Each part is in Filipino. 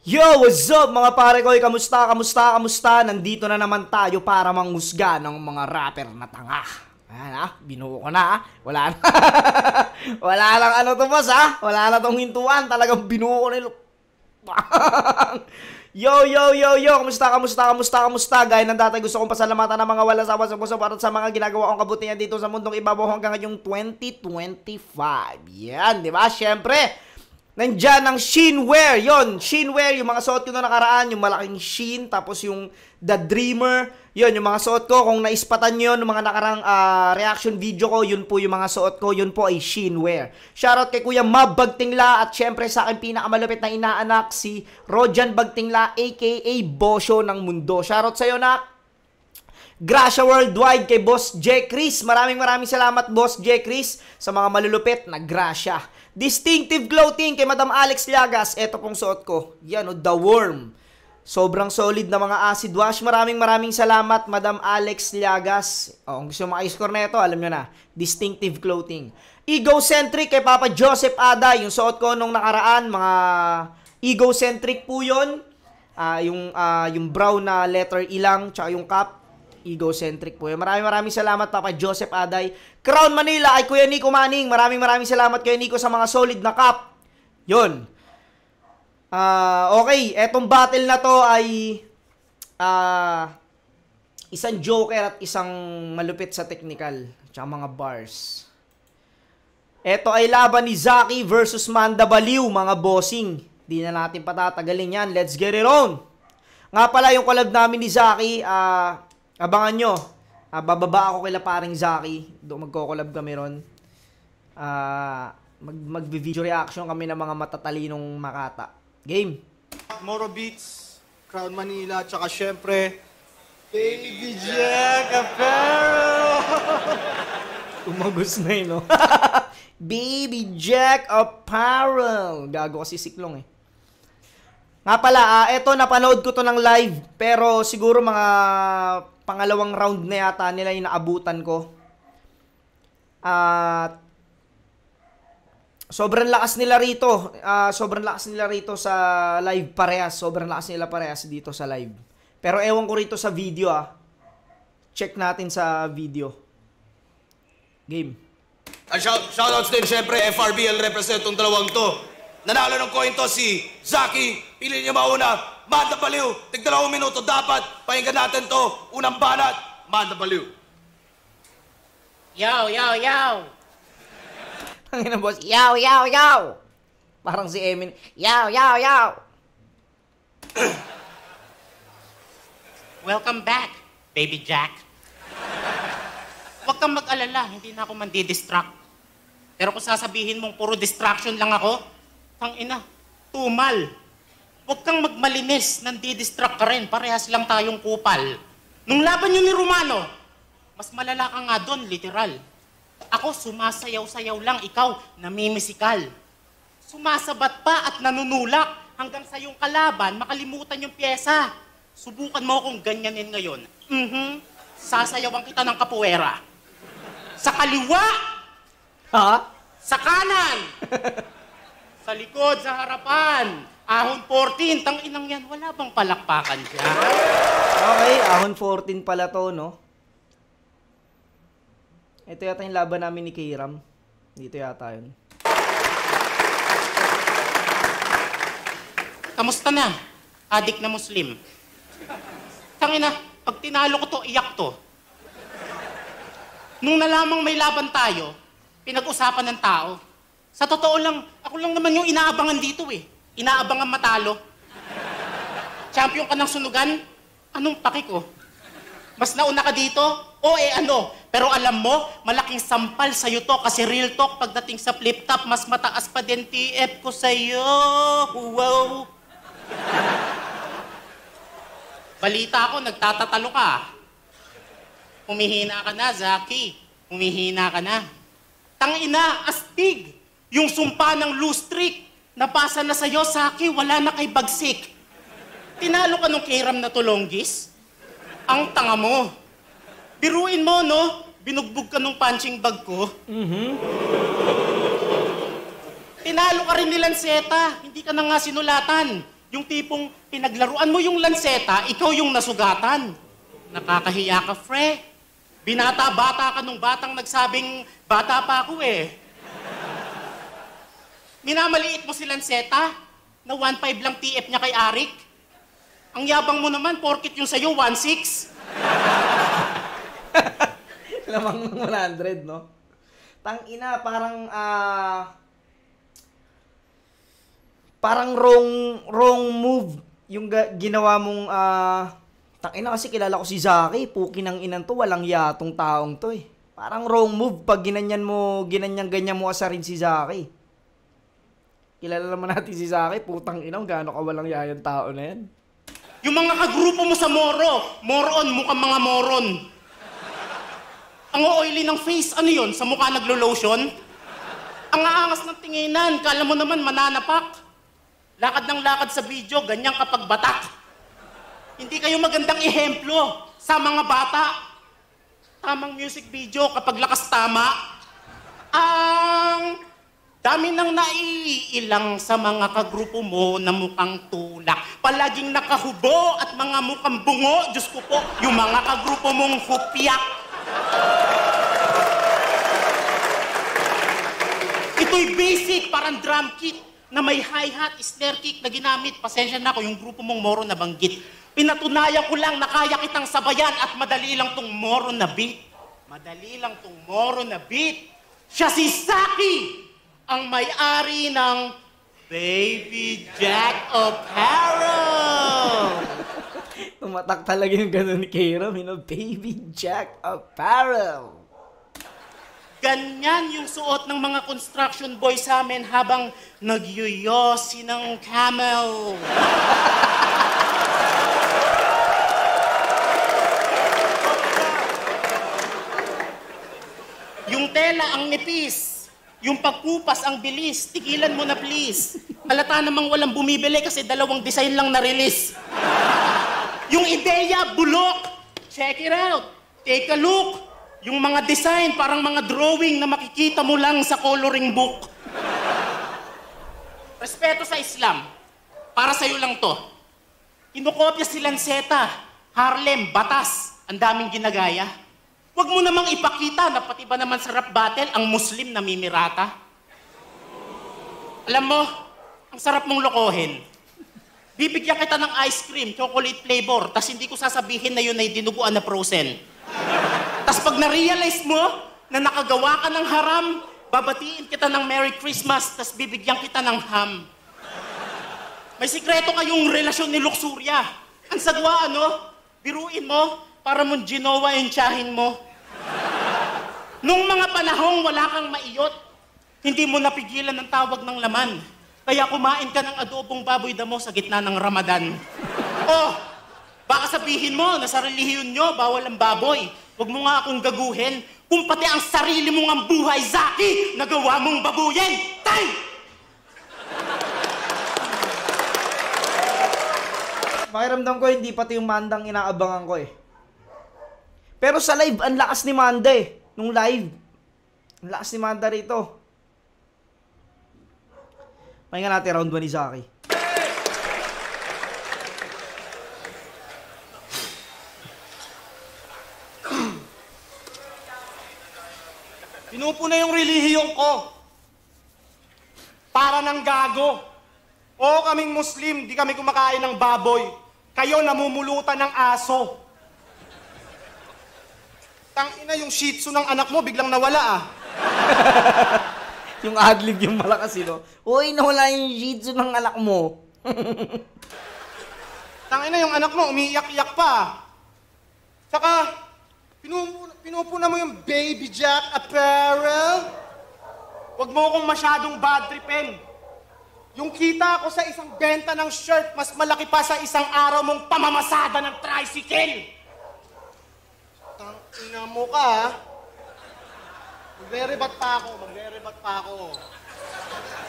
Yo, what's up mga pare ko? Kamusta? Nandito na naman tayo para manghusga ng mga rapper na tanga. Ayan binuo ko na Wala na. Wala lang ano to boss Wala na tong hintuan. Talagang binuo ko na Yo. Kamusta? Gaya ng dati gusto kong pasalamatan ng mga wala sawa sa puso para sa mga ginagawa kong kabutihan dito sa mundong ibabaw hanggang ngayong 2025. Yan, di ba? Syempre, nandyan ang Sheenwear. Yon, Sheenwear, yung mga suot ko na nakaraan, yung malaking Sheen, tapos yung The Dreamer. Yon, yung mga suot ko. Kung naispatan nyo yung mga nakarang reaction video ko, yun po yung mga suot ko. Yun po ay Sheenwear. Shoutout kay Kuya Mab Bagtingla at syempre sa akin pinakamalupit na inaanak, si Rojan Bagtingla, aka Bosyo ng Mundo. Shoutout sa'yo, nak. Gracia Worldwide kay Boss J. Chris. Maraming salamat, Boss J. Chris, sa mga malulupit na grasya. Distinctive clothing kay Madam Alex Llagas. Ito pong suot ko. Yan The Worm. Sobrang solid na mga acid wash. Maraming salamat, Madam Alex Llagas. Kung gusto maka-score na ito, alam nyo na. Distinctive clothing. Egocentric kay Papa Joseph Ada. Yung suot ko nung nakaraan, mga egocentric po yun. Yung brown na letter E lang, tsaka yung cap. Egocentric po yun. Maraming salamat, Papa Joseph Aday. Crown Manila ay Kuya Nico Manning. Maraming salamat, Kuya Nico, sa mga solid na cup. Yun. Okay, etong battle na to ay isang joker at isang malupit sa technical. Tsaka mga bars. Eto ay laban ni Zaki versus Manda Baliw, mga bossing. Di na natin patatagalin yan. Let's get it on. Nga pala, yung collab namin ni Zaki, abangan nyo. Bababa ako kila paring Zaki. Magko-collab kami ron. Mag-video reaction kami ng mga matatalinong Makata. Game. Moro Beats, Crown Manila, tsaka syempre, Baby Jack Apparel! Umagos na yun, no? Baby Jack Apparel. Gago kasi siklong eh. Nga pala, eto napanood ko to ng live, pero siguro mga pangalawang round na yata nila yung naabutan ko. Sobrang lakas nila rito. Sa live parehas. Sobrang lakas nila parehas dito sa live. Pero ewan ko rito sa video Check natin sa video. Game. Shoutouts din syempre, FRBL represent tong dalawang to. Nanalo ng coin to si Zaki. Pili niya mauna. Manda Baliw. Tig 2 minuto dapat. Pakinggan natin to. Unang banat. Manda Baliw. Yo! Tangina boss. Yo! Parang si Emin. Yo! Welcome back, Baby Jack. Huwag kang mag-alala. Hindi na ako mandi-distract. Pero kung sasabihin mong puro distraction lang ako, tangina, tumal. Huwag kang magmalinis, nandi-distract ka rin. Parehas lang tayong kupal. Nung laban yun ni Romano, mas malala ka nga doon, literal. Ako, sumasayaw-sayaw lang, ikaw, namimisikal. Sumasabat pa at nanunulak hanggang sa yung kalaban, makalimutan yung pyesa. Subukan mo kung ganyanin ngayon. Sasayawan kita ng kapuwera. Sa kaliwa! Sa kanan! Sa likod, sa harapan. Ahon 14, tang-inang yan, wala bang palakpakan dyan? Okay, ahon 14 pala to, no? Ito yata yung laban namin ni Kairam. Dito yata yun. Kamusta na? Adik na Muslim. Tangina, pag tinalo ko to, iyak to. Nung nalamang may laban tayo, pinag-usapan ng tao. Sa totoo lang, ako lang naman yung inaabangan dito eh. Inaabangan matalo. Champion ka ng sunugan? Anong paki ko? Mas nauna ka dito? O ano? Pero alam mo, malaking sampal sa'yo to kasi real talk pagdating sa flip top, mas mataas pa din TF ko sa'yo. Wow! Balita ako, nagtatatalo ka. Humihina ka na, Zaki. Humihina ka na. Tangina, astig! Yung sumpa ng loose trick, napasa na sa'yo, Zaki, wala na kay bagsik. Tinalo ka nung Kairam na tulonggis? Ang tanga mo. Biruin mo, no? Binugbog ka nung punching bag ko. Tinalo ka rin ni Lanceta. Hindi ka na nga sinulatan. Yung tipong pinaglaruan mo yung lanseta, ikaw yung nasugatan. Nakakahiya ka, Fre. Binata-bata ka nung batang nagsabing, bata pa ako eh. Minamaliit mo si lanseta, na 1.5 lang TF niya kay Arik. Ang yabang mo naman, porkit yung sa'yo, 1.6. Lamang ng 100, no? Tangina, parang wrong move yung ginawa mong tangina kasi kilala ko si Zaki, puki ng inan to, walang yatong taong to eh. Parang wrong move pag ganyan mo asarin si Zaki. Kilala naman natin si Zaki, putang inang gaano ka walang yayang tao na yan. Yung mga kagrupo mo sa moron, mukhang mga moron. Ang oily ng face, ano yun? Sa mukha naglo-lotion? Ang aangas ng tinginan, kala mo naman mananapak. Lakad ng lakad sa video, ganyan kapag batak. Hindi kayo magandang ehemplo sa mga bata. Tamang music video kapag lakas tama. Ang dami nang naiilang sa mga kagrupo mo na mukhang tulak. Palaging nakahubo at mga mukhang bungo. Diyos ko po, yung mga kagrupo mong hupyak. Ito'y basic, parang drum kit na may hi-hat, snare kick na ginamit. Pasensya na ako, yung grupo mong moro na banggit. Pinatunayan ko lang na kaya kitang sabayan at madali lang tong moro na beat. Madali lang tong moro na beat. Siya si Saki, ang may-ari ng Baby Jack Apparel. Tumatak talaga yung gano'n ni Kairam, Baby Jack Apparel. Ganyan yung suot ng mga construction boys sa amin habang nagyuyosi ng camel. Yung tela ang nipis. Yung pagkupas ang bilis. Tigilan mo na please. Halata namang walang bumibili kasi 2 design lang na-release. Yung ideya, bulok. Check it out. Take a look. Yung mga design, parang mga drawing na makikita mo lang sa coloring book. Respeto sa Islam. Para sa'yo lang to. Kinukopya si Lanceta, Harlem, Batas. Ang daming ginagaya. Huwag mo namang ipakita na pati ba naman sa rap battle ang Muslim na mimirata. Alam mo, ang sarap mong lokohin. Bibigyan kita ng ice cream, chocolate flavor, tas hindi ko sasabihin na yun ay dinuguan na frozen. Tas pag na-realize mo na nakagawa ka ng haram, babatiin kita ng Merry Christmas, tas bibigyan kita ng ham. May sikreto kayong relasyon ni Luxuria. Ang sagwa, ano? Biruin mo para mong ginawa yung tiyahin mo. Nung mga panahong wala kang maiyot, hindi mo napigilan ang tawag ng laman. Kaya kumain ka ng adobong baboy damo sa gitna ng Ramadan. Oh, baka sabihin mo na sa relihiyon nyo, bawal ang baboy. Huwag mo nga akong gaguhin kung pati ang sarili mong ang buhay, Zaki, nagawa mong babuyin. Tay! Pakiramdam ko, hindi pati yung Mandang inaabangan ko eh. Pero sa live, ang lakas ni Manda eh. Nung live, ang lakas ni Manda rito. Pahinga natin round 1 ni Zaki. Pinupo na yung relihiyon ko. Para ng gago. Oo, kaming Muslim, di kami kumakain ng baboy. Kayo namumulutan ng aso. Tangina yung shih tzu ng anak mo, biglang nawala ah. Yung adlib yung malakas, no? Uy, nawala yung shih tzu ng anak mo. Tangina yung anak mo, umiiyak-iyak pa. Saka, pinupuna mo yung Baby Jack Apparel. Huwag mo akong masyadong bad tripin. Yung kita ko sa isang benta ng shirt, mas malaki pa sa isang araw mong pamamasada ng tricycle. Tangina mo ka, ha? Magre-rebat pa ako.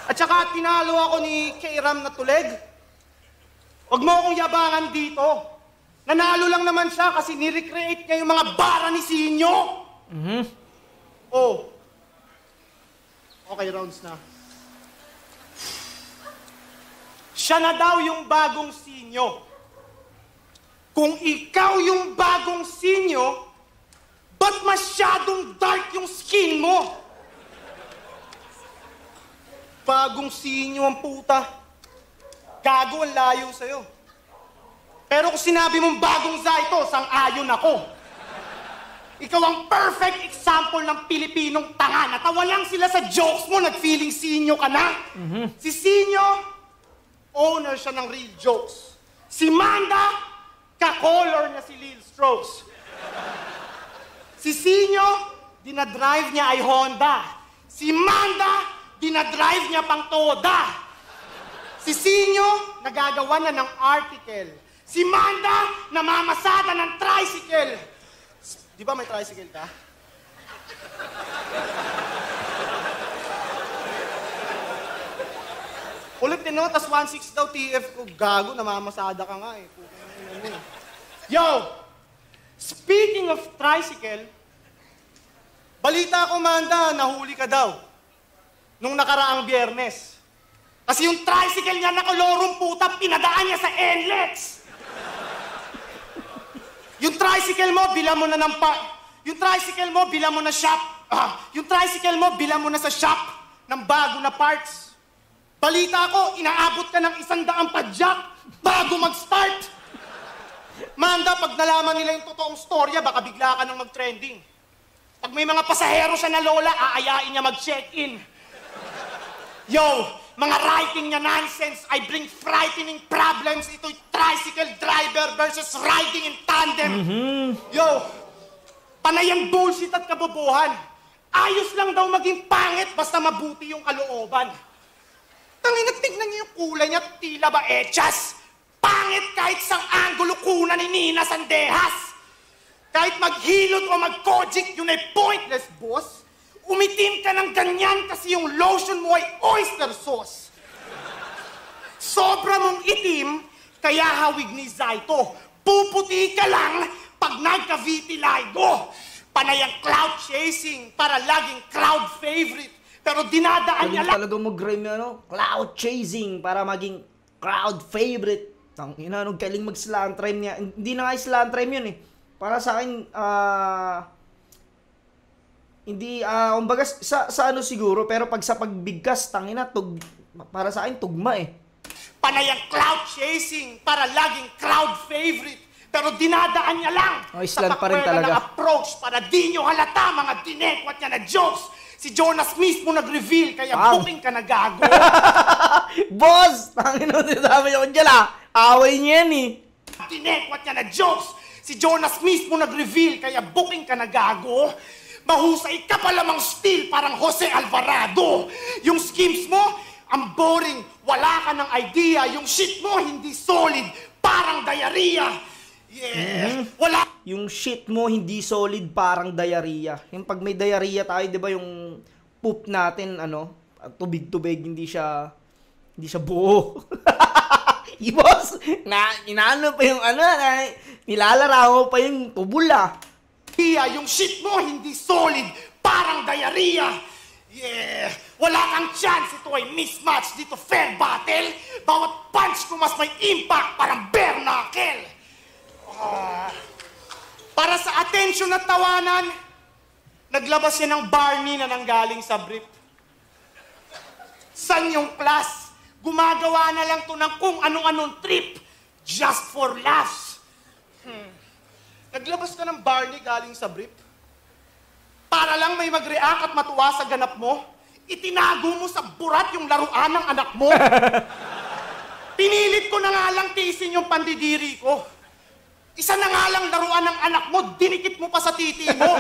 At saka, tinalo ako ni Kairam na tuleg. Huwag mo akong yabangan dito. Nanalo lang naman siya kasi nirecreate niya yung mga bara ni Sinyo. Oh. Okay, rounds na. Siya na daw yung bagong sinyo. Kung ikaw yung bagong sinyo, ba't masyadong dark yung skin mo? Bagong sinyo ang puta. Gago ang layo sa'yo. Pero kung sinabi mong bagong Zaito, sang-ayon ako. Ikaw ang perfect example ng Pilipinong tanga. Natawa lang sila sa jokes mo, nag-feeling sinyo ka na. Si Sinyo, owner siya ng real jokes. Si Manda, ka-color niya si Lil Strokes. Si Sinyo, dinadrive niya ay Honda. Si Manda, dinadrive niya pang Toda. Si Sinyo, nagagawa na ng article. Si Manda, namamasada ng tricycle. Di ba may tricycle ka? Ulit din no, tas 1.6 daw TF ko. Gago, namamasada ka nga eh. Yo! Speaking of tricycle, balita ko, Manda, nahuli ka daw nung nakaraang Biyernes. Kasi yung tricycle niya nakalorong puta, pinadaan niya sa NLEX. Yung tricycle mo, bilang mo na ng Yung tricycle mo, bilang mo na shop. Yung tricycle mo, bilang mo na sa shop ng bago na parts. Balita ko, inaabot ka ng 100 padyak bago mag-start. Manda, pag nalaman nila yung totoong storya, baka bigla ka nang mag-trending. Pag may mga pasahero siya na lola, aayain niya mag-check-in. Yo, mga writing niya nonsense, I bring frightening problems. Ito'y tricycle driver versus riding in tandem. Yo, panayang bullshit at kabobohan. Ayos lang daw maging pangit basta mabuti yung kalooban. Tangina, tignan niyo yung kulay niya, tila ba echas? Pangit kahit sang anggulo kuna ni Nina Sandehas. Kahit maghilot o mag-kojic, yun ay pointless, boss. Umitim ka ng ganyan kasi yung lotion mo ay oyster sauce. Sobra mong itim, kaya hawig ni Zaito. Puputi ka lang pag nagka-vitiligo. Panayang cloud chasing para laging crowd favorite. Pero dinadaan niya lang. Talaga mag-rhyme na, no? Cloud chasing para maging crowd favorite. Tangina, anong galing mag-slant rhyme niya. Hindi na nga slant rhyme yun eh. Para sa akin, hindi, kumbaga, sa ano siguro, pero pag sa pagbigkas, tangina, para sa akin, tugma eh. Panayang cloud chasing para laging crowd favorite. Pero dinadaan niya lang sa pa rin talaga. Ng approach para di nyo halata mga dinekwat niya na jokes. Si Jonas mismo nag-reveal, kaya booking ka na gago. Boss! Tangina, sinasabi niyo ko dyan away niya yan eh. Dinekwat niya na jokes. Si Jonas mismo nag-reveal, kaya booking ka na gago. Mahusay ka pa lamang still, parang Jose Alvarado. Yung schemes mo, ang boring, wala ka ng idea. Yung shit mo, hindi solid, parang diarrhea. Yeah, wala. Yung shit mo, hindi solid, parang diarrhea. Yung pag may diarrhea tayo, di ba yung poop natin, tubig-tubig, hindi siya buo. Boss, inaano pa yung nilalaraw pa yung tubol Yung shit mo, hindi solid, parang diarrhea. Yeah, wala kang chance, ito ay mismatch, dito fair battle. Bawat punch ko mas may impact, parang bare knuckle. Para sa attention at tawanan, naglabas siya ng Barney na nanggaling sa brief. San yung class? Gumagawa na lang to ng kung anong-anong trip just for laughs. Naglabas ka ng Barney galing sa brief? Para lang may mag-react at matuwa sa ganap mo? Itinago mo sa burat yung laruan ng anak mo? Pinilit ko na nga lang tiisin yung pandidiri ko. Isa na nga lang laruan ng anak mo, dinikit mo pa sa titi mo.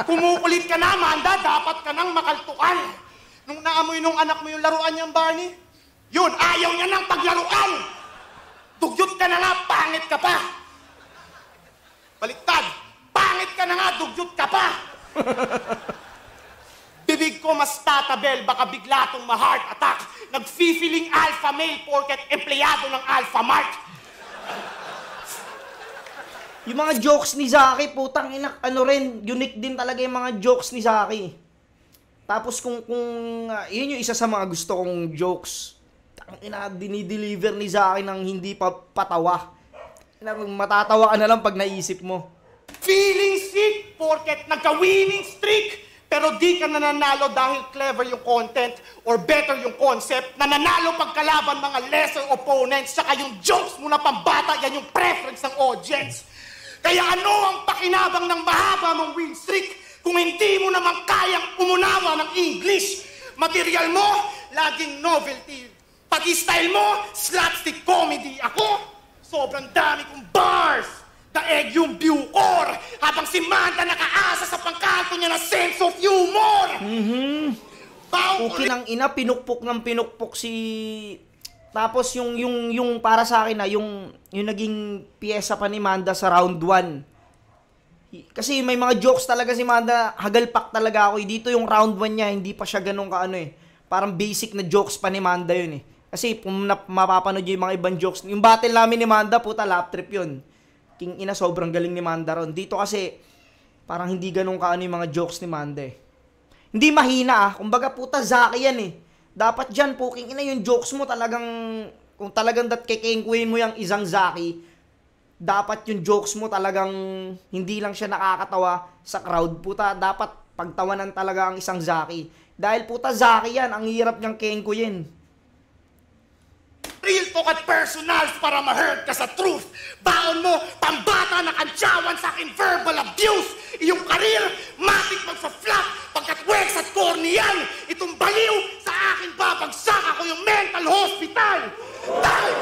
Kumukulit ka na, Amanda, dapat ka nang makaltukan. Nung naamoy nung anak mo yung laruan niyang Barney, yun, ayaw niya nang paglaruan. Dugyot ka na nga, pangit ka pa. Baliktad, pangit ka na nga, dugyot ka pa. Bibig ko mas tatabel, baka bigla tong ma-heart attack. Nag-feeling alpha male porket empleyado ng Alpha Mart. Yung mga jokes ni Zaki, putang ina, unique din talaga yung mga jokes ni Zaki. Tapos kung yun yung isa sa mga gusto kong jokes. dinideliver ni Zaki ng hindi pa patawa. Matatawa ka na lang pag naisip mo. Feeling sick porket nagka-winning streak pero di ka nananalo dahil clever yung content or better yung concept. Nananalo pagkalaban mga lesser opponents tsaka yung jokes mo na pambata, yan yung preference ng audience. Kaya ano ang pakinabang ng mahaba mong win streak kung hindi mo naman kayang umunawa ng English? Material mo, laging novelty. Pati style mo, slapstick comedy. Ako, sobrang dami kong bars. Daeg yung bucor. Habang si Manda nakaasa sa pangkalto niya na sense of humor. Okay ng ina, pinukpok ng pinukpok si... Tapos yung para sa akin na, yung naging piyesa pa ni Manda sa round 1. Kasi may mga jokes talaga si Manda, hagalpak talaga ako. Dito yung round 1 niya, hindi pa siya ganun kaano eh. Parang basic na jokes pa ni Manda yun eh. Kasi kung mapapanood yung mga ibang jokes, yung battle namin ni Manda, puta, lap trip yun. King ina, sobrang galing ni Manda ron. Dito kasi, parang hindi ganun kaano yung mga jokes ni Manda eh. Hindi mahina ah. Kumbaga puta, Zaki yan eh. Dapat dyan po, king ina, yung jokes mo talagang, kung talagang kekengkuhin mo yung isang Zaki, dapat yung jokes mo talagang hindi lang siya nakakatawa sa crowd. Puta, dapat pagtawanan talaga ang isang Zaki. Dahil puta, Zaki yan, ang hirap niyang kengkuhin. Real talk at personals para ma-hurt ka sa truth. Baon mo, pambata na kantsawan sa akin verbal abuse. Iyong karir, matik magsa-flop. Pagkat wex at corny yan. Itong baliw, sa akin babagsak ako yung mental hospital. Dahil...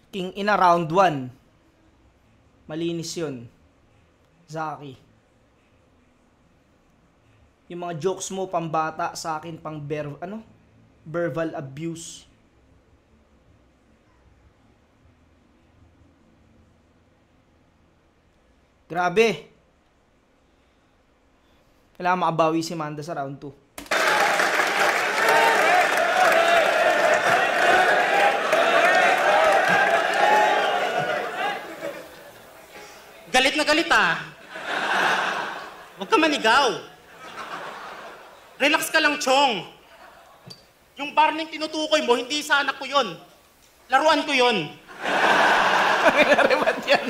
King ina, round 1. Malinis yun. Zaki. Yung mga jokes mo pambata, sa akin pang verbal abuse. Grabe. Kailangan makabawi si Manda sa round 2. Galit na galit ah. Huwag ka manigaw. Relax ka lang, Chong. Yung barning tinutukoy mo, hindi sa anak ko yun. Laruan ko yun. Naribat yan.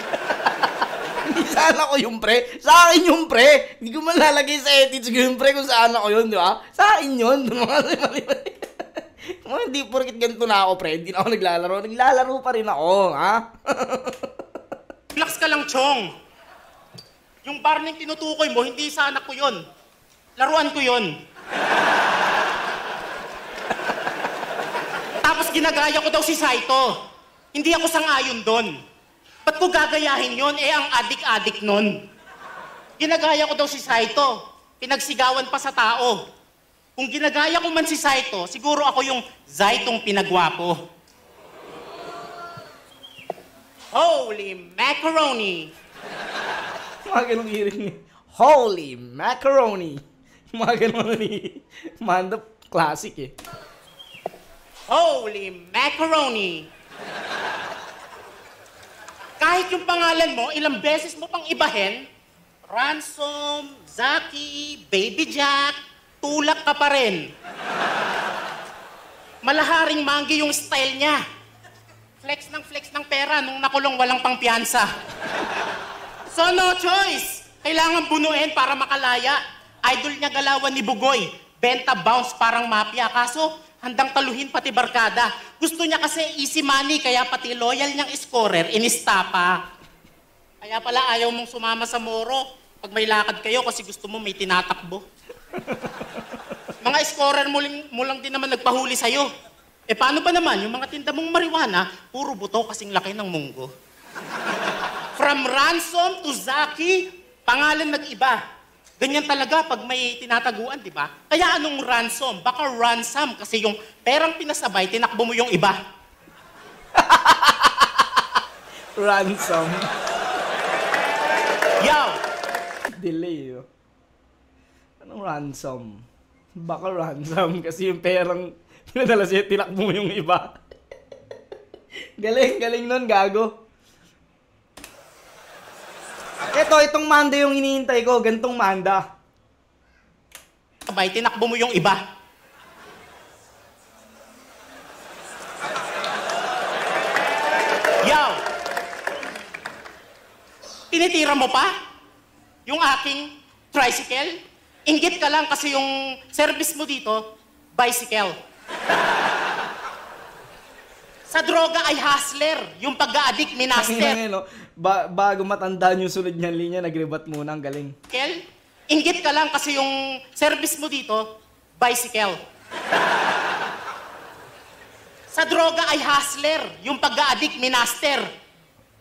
Hindi sa anak ko yung pre. Sa akin yung pre. Hindi ko man lalagay sa edits ko yung pre kung sa anak ko yun, di ba? Sa akin yun. Hindi porkit ganito na ako, pre. Hindi na ako naglalaro. Naglalaro pa rin ako, ha? Relax ka lang, Chong. Yung barning tinutukoy mo, hindi sa anak ko yun. Laruan ko yun. Tapos ginagaya ko daw si Saito. Hindi ako sang-ayon doon. Ba't ko gagayahin yun? Eh, ang adik-adik nun. Ginagaya ko daw si Saito. Pinagsigawan pa sa tao. Kung ginagaya ko man si Saito, siguro ako yung Zaitong pinagwapo. Holy macaroni! Mga ganong hearing ni Holy macaroni! Mga ganun ni Manda, classic eh. Holy macaroni! Kahit yung pangalan mo, ilang beses mo pang ibahin, Ransom, Zaki, Baby Jack, tulak ka pa rin. Malaharing manggi yung style niya. Flex ng pera nung nakulong walang pangpiyansa. So no choice. Kailangan bunuin para makalaya. Idol niya galawan ni Bugoy. Benta bounce parang mafia. Kaso handang taluhin pati barkada. Gusto niya kasi easy money, kaya pati loyal niyang scorer, inistapa. Kaya pala ayaw mong sumama sa Moro pag may lakad kayo kasi gusto mo may tinatakbo. Mga scorer mo lang din naman nagpahuli sa'yo. Eh paano pa naman yung mga tinda mong marijuana, puro buto kasing laki ng munggo. From Ransom to Zaki, pangalan nag-iba. Ganyan talaga pag may tinataguan, di ba? Kaya anong ransom? Baka ransom kasi yung perang pinasabay, tinakbo mo yung iba. Ransom. Yo! Delay yun. Anong ransom? Baka ransom kasi yung perang pinadala sa'yo, tinakbo mo yung iba. Galing nun, gago. Itong Manda yung hinihintay ko, gantong Manda. sabay, tinakbo mo yung iba. Yaw! Tinitira mo pa? Yung aking tricycle? Inggit ka lang kasi yung service mo dito, bicycle. Sa droga ay hustler. Yung pag-a-addict, minaster. No? Bago matandaan yung sunod niyang linya, nagribat muna, ang galing. Kel, inggit ka lang kasi yung service mo dito, bicycle. Sa droga ay hustler. Yung pag-a-addict, minaster.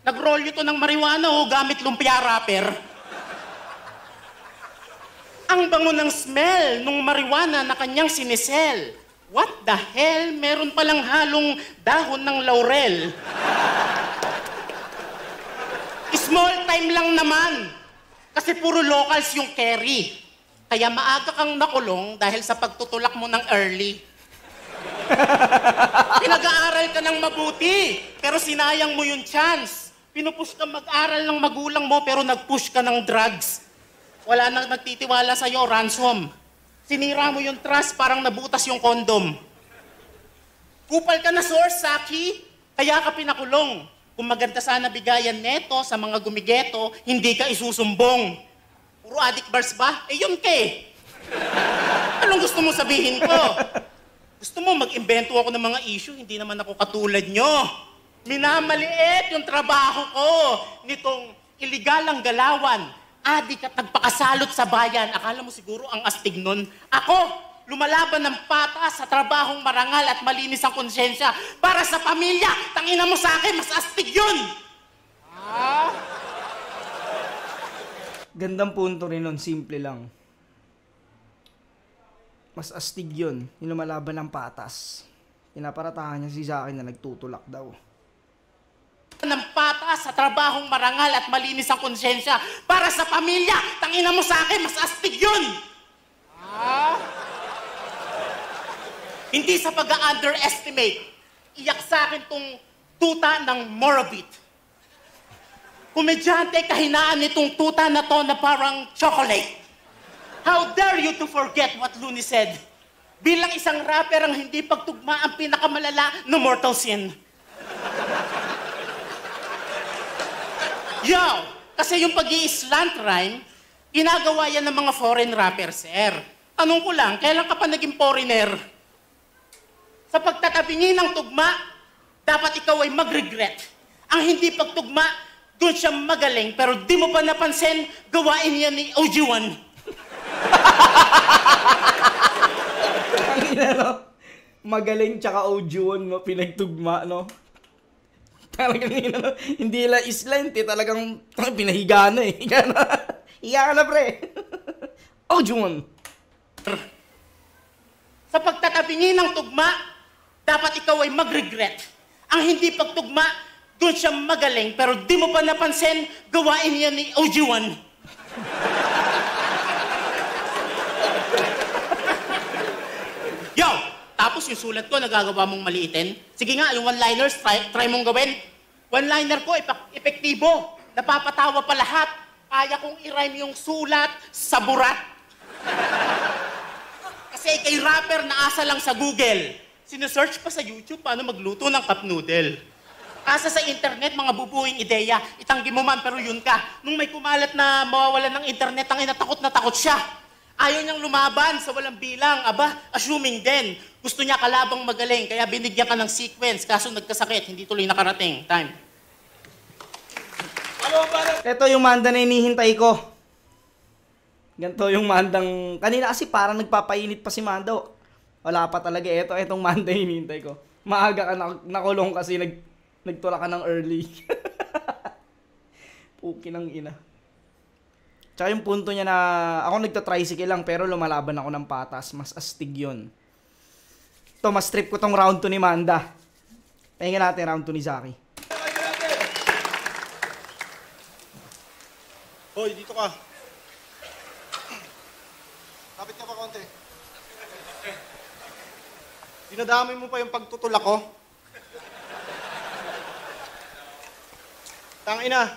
Nag-roll ito ng marijuana o gamit lumpia wrapper. Ang bango ng smell nung marijuana na kanyang sinisel. What the hell? Meron palang halong dahon ng laurel. Small time lang naman. Kasi puro locals yung carry. Kaya maaga kang nakulong dahil sa pagtutulak mo ng early. Pinag-aaral ka ng mabuti, pero sinayang mo yung chance. Pinupush ka mag-aral ng magulang mo, pero nag-push ka ng drugs. Wala nang nagtitiwala sa'yo, ransom. Sinira mo yung trust, parang nabutas yung kondom. Kupal ka na source, Saki. Kaya ka pinakulong. Kung maganda sana bigayan neto sa mga gumigeto, hindi ka isusumbong. Puro addict bars ba? Eh yun ka eh. Anong gusto mo sabihin ko? Gusto mo mag-imbento ako ng mga issue, hindi naman ako katulad nyo. Minamaliit yung trabaho ko nitong iligalang galawan. Adik at nagpakasalot sa bayan. Akala mo siguro ang astig nun? Ako, lumalaban ng patas sa trabahong marangal at malinis ang konsensya para sa pamilya. Tangina mo sa akin, mas astig yun! Gandang punto rin nun, simple lang. Mas astig yun, yung lumalaban ng patas. Pinaparatahan niya si Zaki na nagtutulak daw. Ng patas sa trabahong marangal at malinis ang konsensya para sa pamilya. Tangina mo sa akin, mas astig yun! Hindi sa pag-underestimate. Iyak sa akin tong tuta ng Moravit. Komedyante kahinaan nitong tuta na to na parang chocolate. How dare you to forget what Looney said? Bilang isang rapper ang hindi pagtugma ang pinakamalala na mortal sin. Yo! Kasi yung pag-i-slant rhyme, ginagawa yan ng mga foreign rappers, sir. Tanong ko lang, kailan ka pa naging foreigner? Sa pagtatabingi ng tugma, dapat ikaw ay mag-regret. Ang hindi pagtugma, doon siya magaling, pero di mo pa napansin, gawain yan ni OG1. Magaling tsaka OG1 mo, pinagtugma, no? Talagang hindi lang islant eh, talagang pinahiga na eh. Higa ka na, pre. OG1. Sa pagtatabingi ng tugma, dapat ikaw ay mag-regret. Ang hindi pagtugma, doon siya magaling, pero di mo pa napansin, gawain yan ni OG1. Yo! Tapos yung sulat ko, nagagawa mong maliitin. Sige nga, yung one-liners, try mong gawin. One-liner ko, epektibo. Napapatawa pa lahat. Kaya kong i-rhyme yung sulat sa burat. Kasi kay rapper na asa lang sa Google. Sinesearch pa sa YouTube paano magluto ng cup noodle. Asa sa internet, mga bubuing ideya. Itanggi mo man, pero yun ka. Nung may kumalat na mawawalan ng internet, ang inatakot na takot siya. Ayaw niyang lumaban sa walang bilang. Aba, assuming din. Gusto niya kalabang magaling, kaya binigyan ka ng sequence. Kaso nagkasakit, hindi tuloy nakarating. Time. Ito yung manda na hinihintay ko. Ganito yung mandang... Kanina kasi parang nagpapainit pa si Mando. Wala pa talaga. Itong manda yung hinihintay ko. Maaga ka nakulong kasi nagtula ka ng early. Puki ng ina. Tsaka yung punto niya na ako nagta-tricycle lang pero lumalaban ako ng patas. Mas astig yun. Ito, mas trip ko tong round 2 ni Manda. Pahinga natin round 2 ni Zaki. Hoy, dito ka. Kapit ka pa konti. Dinadamay mo pa yung pagtutulak ko. Tangina,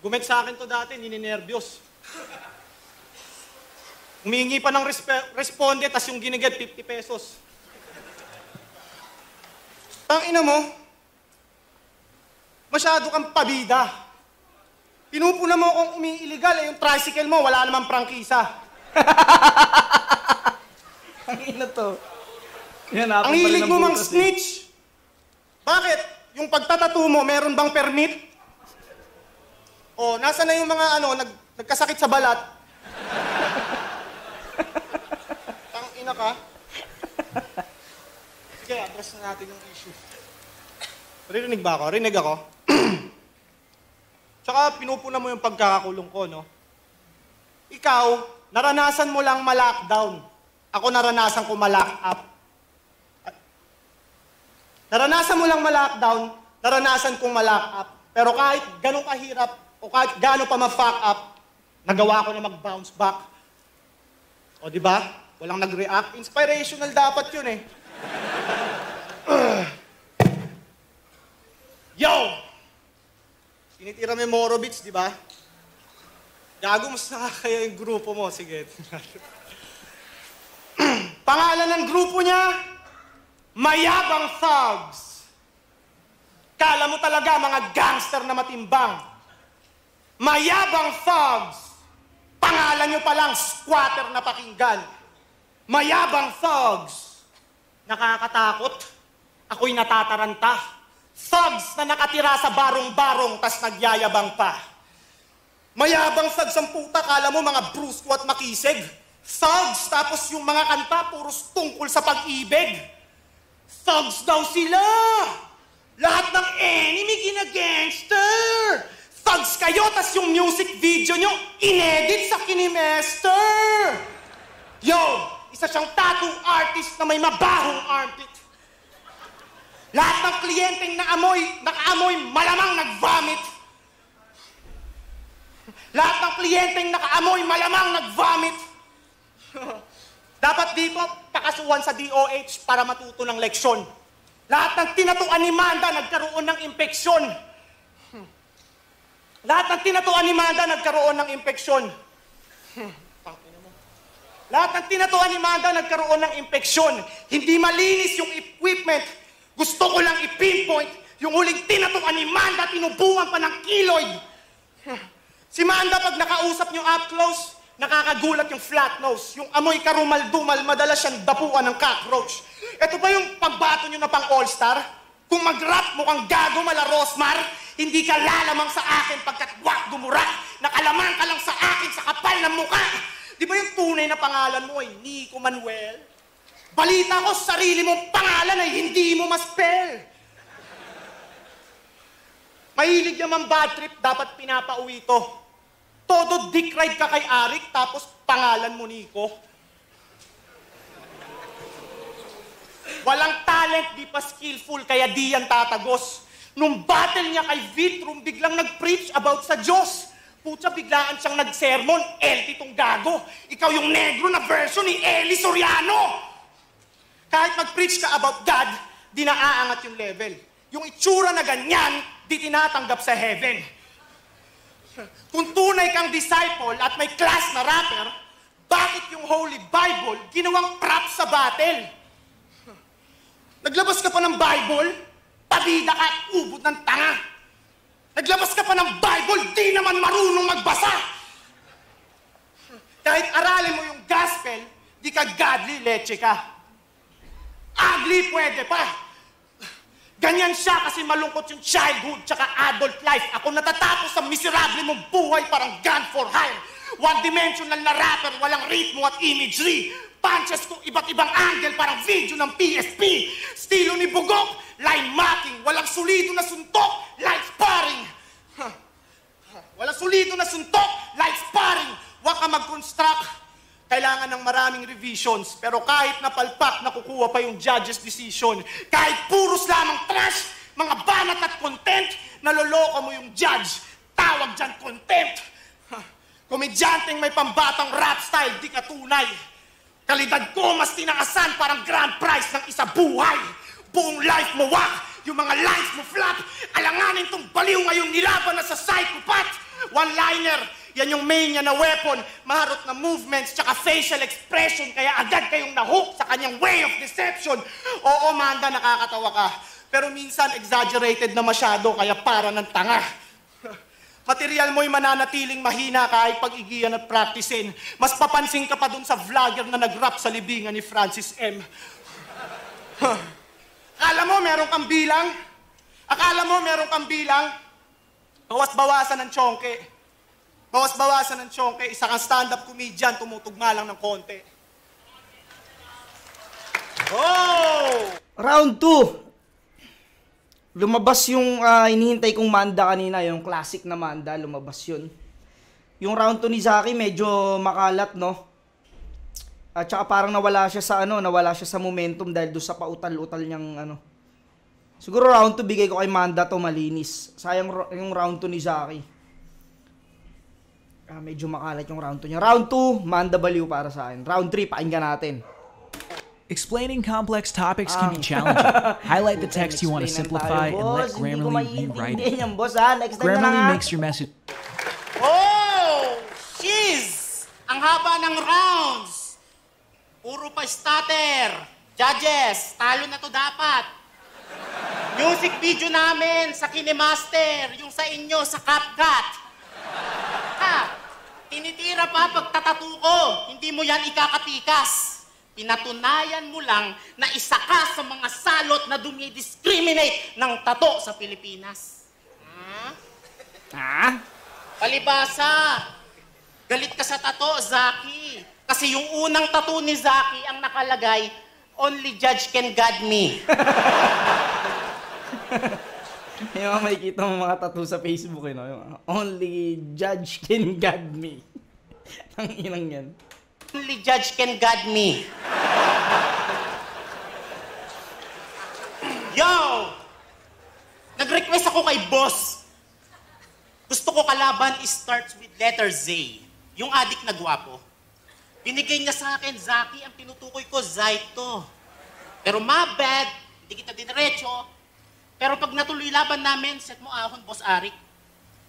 gumet sa akin to dati, nininervyos. Humingi pa ng responde, tas yung giniget, 50 pesos. Tangina mo, masyado kang pabida. Pinupuna mo akong umi-illegal, yung tricycle mo, wala namang prangkisa. Ang ina to. Yan, Ang hilig mo mang snitch. Bakit? Yung pagtatato mo, meron bang permit? O, nasa na yung mga nagkasakit sa balat? Tangina ka. Sige, address na natin yung issue. Rinig ba ako? Rinig ako? Tsaka pinupuna mo yung pagkakakulong ko, no? Ikaw, naranasan mo lang ma-lockdown. Ako naranasan ko ma-lock up. Naranasan mo lang ma-lockdown, naranasan kong ma-lock up. Pero kahit ganun kahirap, o kahit gano'n pa ma-fuck up, nagawa ko na mag-bounce back. O di ba? Walang nag-react. Inspirational dapat yun eh. Yo! Tinitira mo yung Morobits, di ba? Gago, mas nakakaya yung grupo mo. Sige. Pangalan ng grupo niya, Mayabang Thugs. Kala mo talaga mga gangster na matimbang. Mayabang Thugs. Pangalan nyo palang squatter na pakinggan. Mayabang Thugs. Nakakatakot. Ako'y natataranta. Thugs na nakatira sa barong-barong tas nagyayabang pa. Mayabang thugs ang puta, kala mo mga brusko at makisig. Thugs, tapos yung mga kanta puros tungkol sa pag-ibig. Thugs daw sila! Lahat ng enemy gina-gangster! Thugs kayo, tas yung music video nyo, inedit sa Kinimester! Yo! Isa siyang tattoo artist na may mabahong armpit. Lahat ng kliyenteng nakaamoy, malamang nag-vomit. Lahat ng kliyenteng nakaamoy, malamang nag-vomit. Dapat dito, pakasuhan sa DOH para matuto ng leksyon. Lahat ng tinatuan ni Manda, nagkaroon ng impeksyon. Lahat ng tinatuan ni Manda, nagkaroon ng impeksyon. Lahat ng tinatuan ni Manda, nagkaroon ng impeksyon. Hindi malinis yung equipment. Gusto ko lang i-pinpoint yung huling tinatuan ni Manda, tinubuhan pa ng kiloid. Si Manda, pag nakausap niyo up close, nakakagulat yung flat nose. Yung amoy karumal-dumal, madalas siyang dapuan ng cockroach. Ito ba yung pagbato niyo na pang all-star? Kung mag-rap mukhang gago mala Rosmar, hindi ka lalamang sa akin pagkat wak dumura. Nakalamang ka lang sa akin sa kapal ng mukha. Di ba yung tunay na pangalan mo ay Nico Manuel? Balita ko, sarili mong pangalan ay hindi mo ma-spell. Mahilig naman bad trip, dapat pinapauwi to. Todo dick ride ka kay Arik, tapos pangalan mo Nico. Walang talent, di pa skillful, kaya di yan tatagos. Nung battle niya kay Vitrum, biglang nag-preach about sa Diyos. Putya, biglaan siyang nag-sermon. LT tong gago. Ikaw yung negro na version ni Eli Soriano. Kahit mag-preach ka about God, di naaangat yung level. Yung itsura na ganyan, di tinatanggap sa heaven. Kung tunay kang disciple at may class na rapper, bakit yung Holy Bible ginawang prop sa battle? Naglabas ka pa ng Bible, pabida ka at ubod ng tanga. Naglabas ka pa ng Bible, di naman marunong magbasa. Kahit aralin mo yung gospel, di ka godly, leche ka. Ugly, pwede pa. Ganyan siya kasi malungkot yung childhood tsaka adult life. Ako natatapos sa miserable mong buhay parang gun for hire. One-dimensional na rapper, walang ritmo at imagery. Punches ko iba't ibang angle parang video ng PSP. Stilo ni Bugok, line marking. Walang solido na suntok, like sparring. Walang solido na suntok, like sparring. Huwag ka mag-construct. Kailangan ng maraming revisions, pero kahit napalpak, nakukuha pa yung judge's decision. Kahit puros lamang trash, mga banat at content, naloloko mo yung judge. Tawag dyan contempt. Komedyanteng may pambatang rap style, di ka tunay. Kalidad ko mas tinakasan parang grand prize ng isa buhay. Buong life mo wak, yung mga lines mo flap. Alanganin tong baliw ngayon nilaban na sa psychopath. One-liner, Yan yung main niya na weapon, maharot na movements, tsaka facial expression, kaya agad kayong nahook sa kanyang way of deception. Oo, Manda, nakakatawa ka. Pero minsan, exaggerated na masyado, kaya para ng tanga. Material mo'y mananatiling mahina kahit pag-igiyan at practicein. Mas papansin ka pa dun sa vlogger na nag-rap sa libingan ni Francis M. Akala mo meron kang bilang? Akala mo meron kang bilang? Bawas-bawasan ng tsongke. Bawas-bawasan ng tsongke. Isa kang stand-up comedian, tumutugma lang ng konti. Oh! Round 2. Lumabas yung hinihintay kong Manda kanina, yung classic na Manda, lumabas yun. Yung round 2 ni Zaki medyo makalat, no? At saka parang nawala siya sa momentum dahil doon sa pautal-utal niyang Siguro round 2 bigay ko kay Manda to, malinis. Sayang yung round 2 ni Zaki. Medyo makalat yung round 2 niya. Round 2, Manda baliw para sa akin. Round 3, pakinggan natin. Explaining complex topics can be challenging. Highlight the text you want to simplify and let Grammarly rewrite it. Grammarly makes your message... Oh! Jeez! Ang haba ng rounds! Puro pa starter. Judges, talo na to dapat. Music video namin sa KineMaster, yung sa inyo sa CapCut. Tinitira pa pagtatatu ko, hindi mo yan ikakatikas. Pinatunayan mo lang na isa ka sa mga salot na dumidiscriminate ng tato sa Pilipinas. Palibasa, galit ka sa tato, Zaki. Kasi yung unang tato ni Zaki ang nakalagay, only judge can guide me. Yung makikita mo mga tattoo sa Facebook, no? Yung, only judge can guide me. Ang inang yan. Only judge can guide me. Yo! Nag-request ako kay boss. Gusto ko kalaban starts with letter Z. Yung adik na gwapo. Binigay niya sa akin, Zaki, ang tinutukoy ko, Zaito. Pero my bad, hindi kita dinerecho. Pero pag natuloy laban namin, set mo ahon, Boss Arik.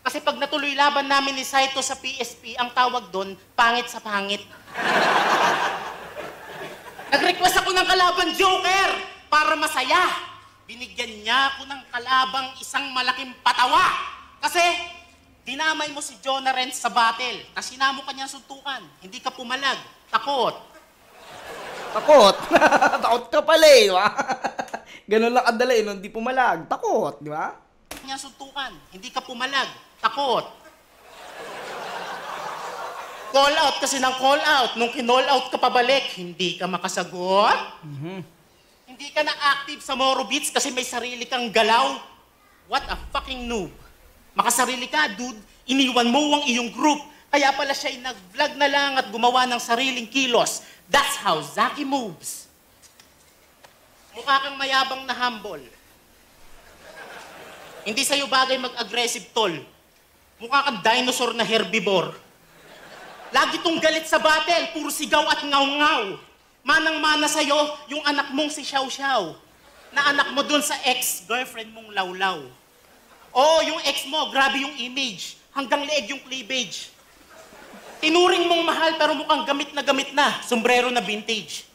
Kasi pag natuloy laban namin ni Saito sa PSP, ang tawag doon, pangit sa pangit. Nag-request ako ng kalaban Joker para masaya. Binigyan niya ako ng kalabang isang malaking patawa. Kasi dinamay mo si Jonah Renz sa battle. Kasi sinamo ka niya suntukan. Hindi ka pumalag. Takot. Takot? Takot ka pala eh, di ba? Ganun lang kadali, no? Hindi pumalag. Takot, di ba? Niya suntukan. Hindi ka pumalag. Takot. Call out kasi ng call out. Nung kinall out ka pabalik, hindi ka makasagot. Hindi ka na active sa Moro Beats kasi may sarili kang galaw. What a fucking noob. Makasarili ka, dude. Iniwan mo ang iyong group. Kaya pala siya'y nag-vlog na lang at gumawa ng sariling kilos. That's how Zaki moves. Mukha kang mayabang na humble. Hindi sa'yo bagay mag-aggressive tol. Mukha kang dinosaur na herbivore. Lagi tong galit sa battle, puro sigaw at ngaw-ngaw. Manang-mana sa'yo yung anak mong si Xiao Xiao. Na anak mo dun sa ex-girlfriend mong Lawlaw. Oo, yung ex mo, grabe yung image. Hanggang leeg yung cleavage. Tinuring mong mahal pero mukhang gamit na. Sombrero na vintage.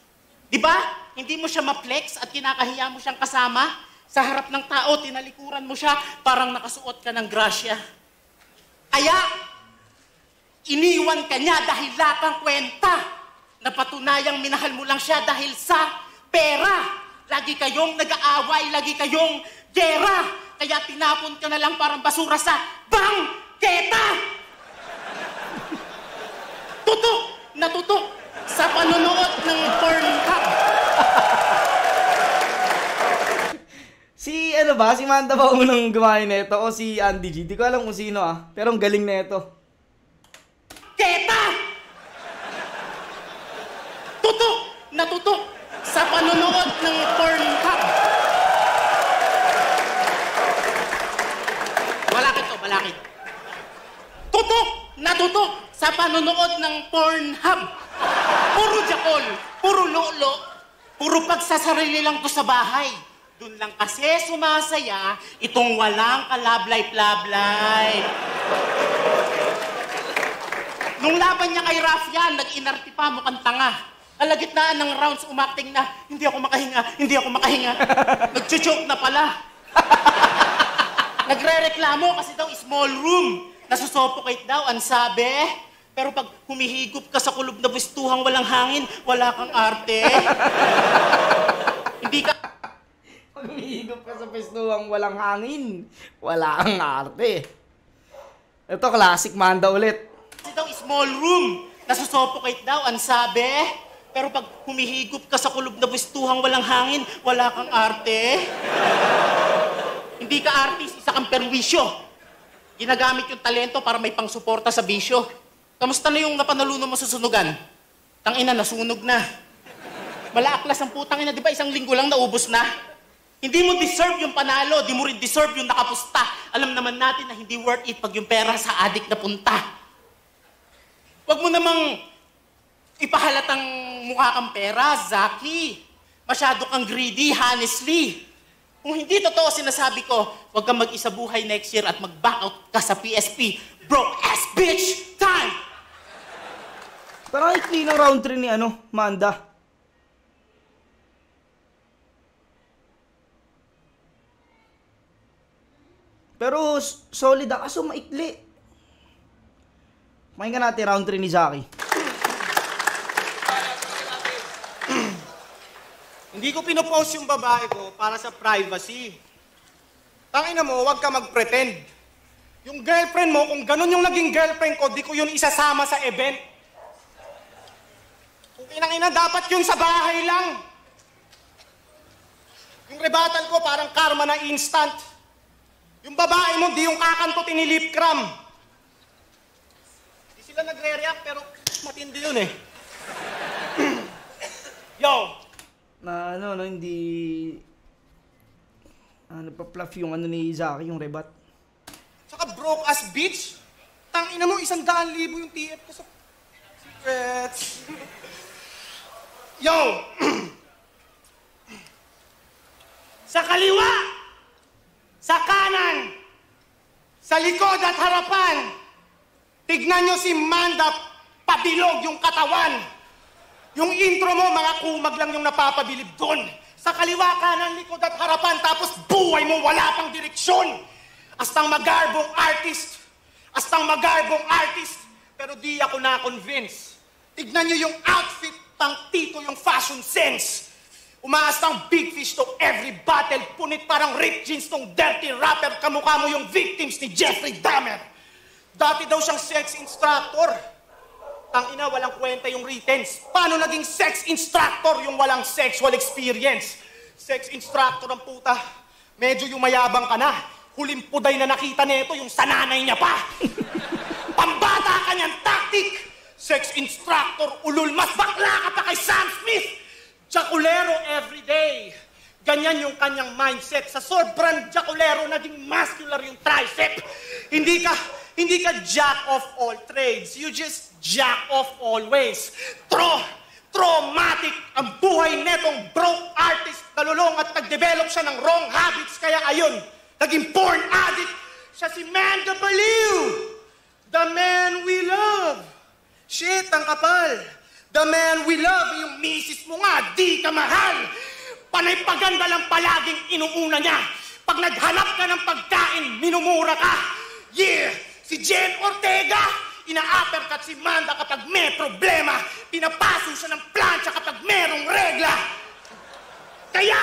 Diba? Hindi mo siya ma-flex at kinakahiya mo siyang kasama. Sa harap ng tao, tinalikuran mo siya, parang nakasuot ka ng grasya. Kaya, iniwan ka niya dahil lakang kwenta. Napatunayang minahal mo lang siya dahil sa pera. Lagi kayong nag-aaway, lagi kayong gera. Kaya tinapon ka na lang parang basura sa bangketa. Tutok na tutok sa panonood ng Pornhub. Si si Manda ba unang gumawa nito o si Andy G? Di ko alam kung sino pero ang galing nito. Keta! Tutok na tutok sa panonood ng Pornhub. Balakid. Tutok na tutok sa panonood ng Pornhub. Puro jakol, puro lolo, puro pagsasarili lang to sa bahay. Doon lang kasi sumasaya itong walang kalablay-plablay. Nung laban niya kay Raffian, nag-inarti pa, mukhang tanga. Kalagitnaan ng rounds, umakting na, hindi ako makahinga. Nag-choke na pala. Nagre-reklamo kasi daw small room. Nasusuffocate daw, ang sabi. Pero pag humihigop ka sa kulob na bustuhang walang hangin, wala kang arte. Hindi ka... Pag humihigop ka sa bustuhang walang hangin, wala kang arte. Ito, classic Manda ulit. Kasi daw small room. Nasusuffocate daw, ang sabi. Pero pag humihigop ka sa kulob na bustuhang walang hangin, wala kang arte. Hindi ka artist, isa kang perwisyo. Ginagamit yung talento para may pangsuporta sa bisyo. Kamusta na yung napanalunan mo sa sunugan? Tangina, nasunog na. Malaaklas ang putang ina, di ba? Isang linggo lang naubos na. Hindi mo deserve yung panalo, di mo rin deserve yung nakapusta. Alam naman natin na hindi worth it pag yung pera sa adik na punta. Huwag mo namang ipahalatang mukha kang pera, Zaki. Masyado kang greedy, honestly. Kung hindi totoo sinasabi ko, huwag kang mag-isa buhay next year at mag-back out ka sa PSP. Broke ass bitch! Time! Parang ikli ng round 3 ni Manda. Pero solid kaso maikli. Pakinggan natin round 3 ni Zaki. Hindi ko pinopost yung babae ko para sa privacy. Tangina mo, huwag ka mag-pretend. Yung girlfriend mo, kung ganun yung naging girlfriend ko, di ko yun isasama sa event. Kung inang-ina, dapat yun sa bahay lang. Yung rebuttal ko, parang karma na instant. Yung babae mo, di yung kakanto tinilip cram. Di sila nagre-react, pero matindi yun eh. Yo! Na hindi nagpa-fluff yung ni Zaki, yung rebat. Tsaka broke ass bitch. Tangina mo, 100,000 yung TF ko sa secrets. Yo! Sa kaliwa, sa kanan, sa likod at harapan, tignan nyo si Manda, pabilog yung katawan. Yung intro mo, mga kumag lang yung napapabilib doon. Sa kaliwa, kanan, likod at harapan, tapos buhay mo, wala pang direksyon. Astang magarbong artist. Pero di ako na-convince. Tignan nyo yung outfit, pang tito yung fashion sense. Umaastang big fish to every battle, punit parang ripped jeans tong dirty rapper, kamukha mo yung victims ni Jeffrey Dahmer. Dati daw siyang sex instructor. Tangina, walang kwenta yung returns. Paano naging sex instructor yung walang sexual experience? Sex instructor ang puta. Medyo yung mayabang ka na. Huling puday na nakita nito yung sananay niya pa. Pambata ka niyang tactic. Sex instructor, ulul, mas bakla ka pa kay Sam Smith. Jaculero everyday. Ganyan yung kanyang mindset. Sa sobrang jaculero, naging muscular yung tricep. Hindi ka jack of all trades. You just jack of all ways. Traumatic ang buhay netong broke artist. Nalulong at nag-develop siya ng wrong habits. Kaya ayun, naging porn addict. Siya si Manda Baliw. The man we love. Shit, ang kapal. The man we love, yung misis mo nga, di ka mahal. Panay paganda lang palaging inuuna niya. Pag naghanap ka ng pagkain, minumura ka. Yeah! Si Jen Ortega, ina-uppercut si Manda kapag may problema. Pinapaso siya ng plancha kapag merong regla. Kaya,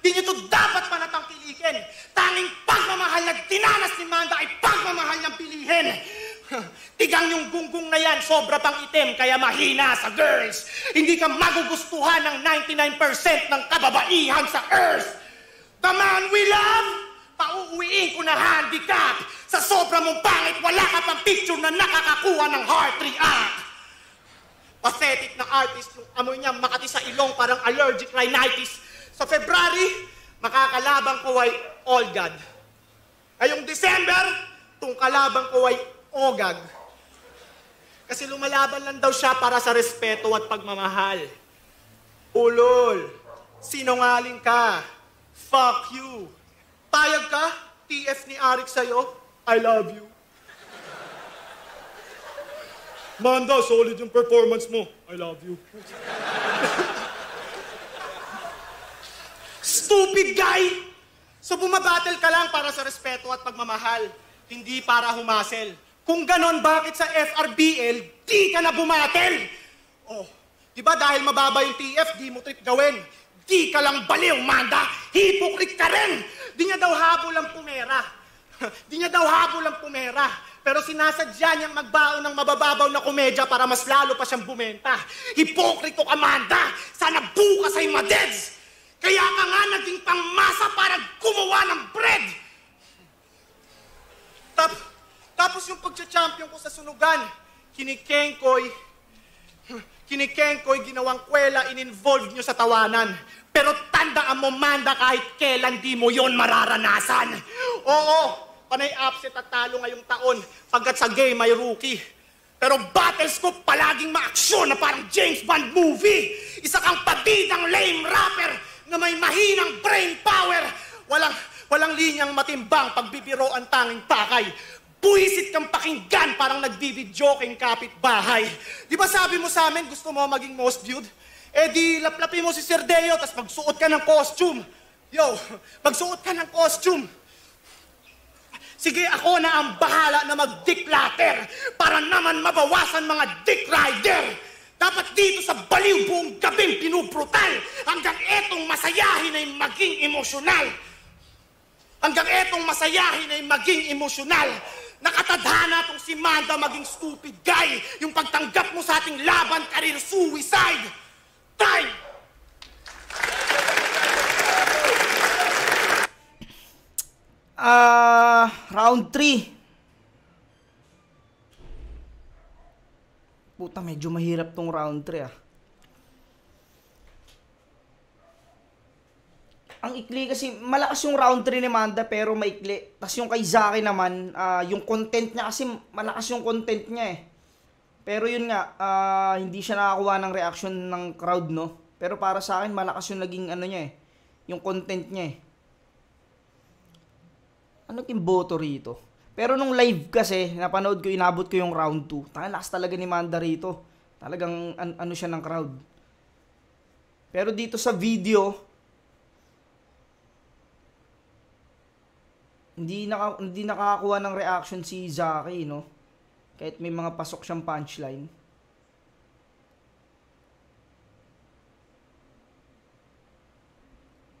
di nyo to dapat panatangkilikin. Tanging pagmamahal na dinanas ni Manda ay pagmamahal niyang pilihin. Tigang yung gunggong na yan, sobra pang itim, kaya mahina sa girls. Hindi ka magugustuhan ng 99% ng kababaihan sa earth. The man we love, pauuwiin ko na handicap. Sa sobra mong pangit, wala ka pang picture na nakakakuha ng heart react. Pathetic na artist, yung amoy niya makati sa ilong, parang allergic rhinitis. Sa February, makakalabang ko ay All God. Ngayong December, tung kalabang ko ay Ogag. Kasi lumalaban lang daw siya para sa respeto at pagmamahal. Ulol, sinungaling ka. Fuck you. Payag ka? TF ni Arik sa'yo? I love you. Manda, solid yung performance mo. I love you. Stupid guy! So bumabattle ka lang para sa respeto at pagmamahal, hindi para humasel. Kung ganon, bakit sa FRBL, di ka na bumatel? Oh, di ba dahil mababa yung TF, di mo trip gawin? Di ka lang baliw, Manda! Hypocrite ka rin! Di niya daw habol ang pumera. Di niya daw habol ang pumera. Pero sinasadya niyang magbaon ng mabababaw na komedya para mas lalo pa siyang bumenta. Hipokrito ka, Manda! Sana bukas ay madeds! Kaya ka nga naging pangmasa para gumawa ng bread! Tapos yung pagcha-champion ko sa sunugan, kinikengkoy, ginawang kwela, in-involve nyo sa tawanan. Pero tandaan mo, Manda, kahit kailan di mo yon mararanasan. Oo, panay upset at talo ngayong taon, pagkat sa game may rookie. Pero battles ko palaging maaksyon na parang James Bond movie. Isa kang padidang lame rapper na may mahinang brain power. Walang linyang matimbang pagbibiro ang tanging pakay. Buisit kang pakinggan, parang nagbibidyoking kapitbahay. Di ba sabi mo sa amin, gusto mo maging most viewed? Eh di laplapin mo si Sir Deo, tas magsuot ka ng costume. Yo, magsuot ka ng costume. Sige, ako na ang bahala na mag-declutter para naman mabawasan mga dick rider. Dapat dito sa baliw buong gabing pinubrutal hanggang etong masayahin ay maging emosyonal. Hanggang etong masayahin ay maging emosyonal. Nakatadhana tong si Manda maging stupid guy. Yung pagtanggap mo sa ating laban, career suicide. Time! Round 3. Puta, medyo mahirap tong round 3 Ang ikli kasi, malakas yung round 3 ni Manda pero maikli. Tapos yung kay Zaki naman, yung content niya kasi malakas yung content niya eh. Pero yun nga, hindi siya nakakuha ng reaction ng crowd, no? Pero para sa akin, malakas yung naging ano niya eh. Yung content niya eh. Ano yung boto rito? Pero nung live kasi, napanood ko, inabot ko yung round 2. Lakas talaga ni Manda rito. Talagang ano siya ng crowd. Pero dito sa video, hindi nakakakuha ng reaction si Zaki, no? Kahit may mga pasok siyang punchline.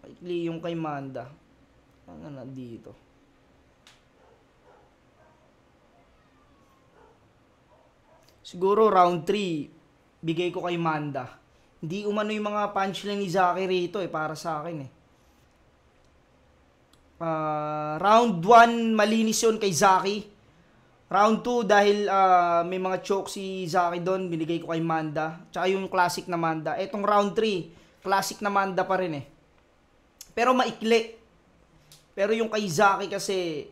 Maikli yung kay Manda. Ano na dito? Siguro round 3, bigay ko kay Manda. Hindi umano yung mga punchline ni Zaki rito eh, para sa akin eh. Round 1, malinis yun kay Zaki. Round 2, dahil may mga choke si Zaki doon, binigay ko kay Manda. Tsaka yung classic na Manda. Etong round 3, classic na Manda pa rin eh. Pero maikli. Pero yung kay Zaki kasi,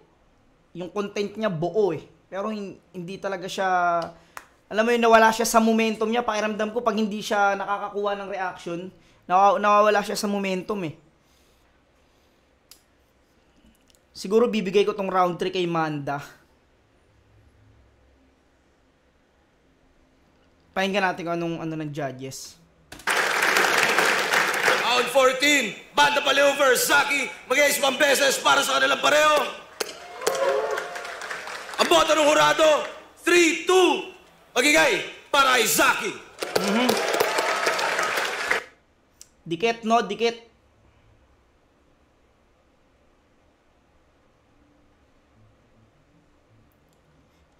yung content niya buo eh. Pero hindi talaga siya, alam mo yun, nawala siya sa momentum niya. Pakiramdam ko pag hindi siya nakakakuha ng reaction, nawawala siya sa momentum eh. Siguro bibigay ko tong round 3 kay Manda. Pakinggan natin kung anong ng judges. Round 14, Manda Baliw vs. Zaki. Mag-iis pang beses para sa kanilang pareho. Ang boto ng hurado, 3-2. Magigay para kay Zaki. Dikit, no? Dikit.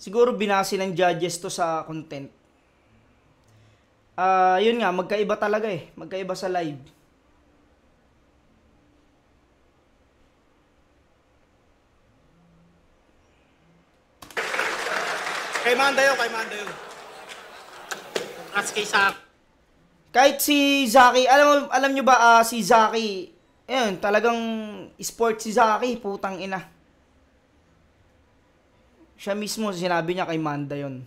Siguro binasi ng judges to sa content. Yun nga, magkaiba talaga eh. Magkaiba sa live. Kay Manda yun, kay Manda yun. Congrats kay Zaki. Kahit si Zaki, alam nyo ba si Zaki, ayun, talagang sport si Zaki, putang ina. Siya mismo sinabi niya kay Manda yun.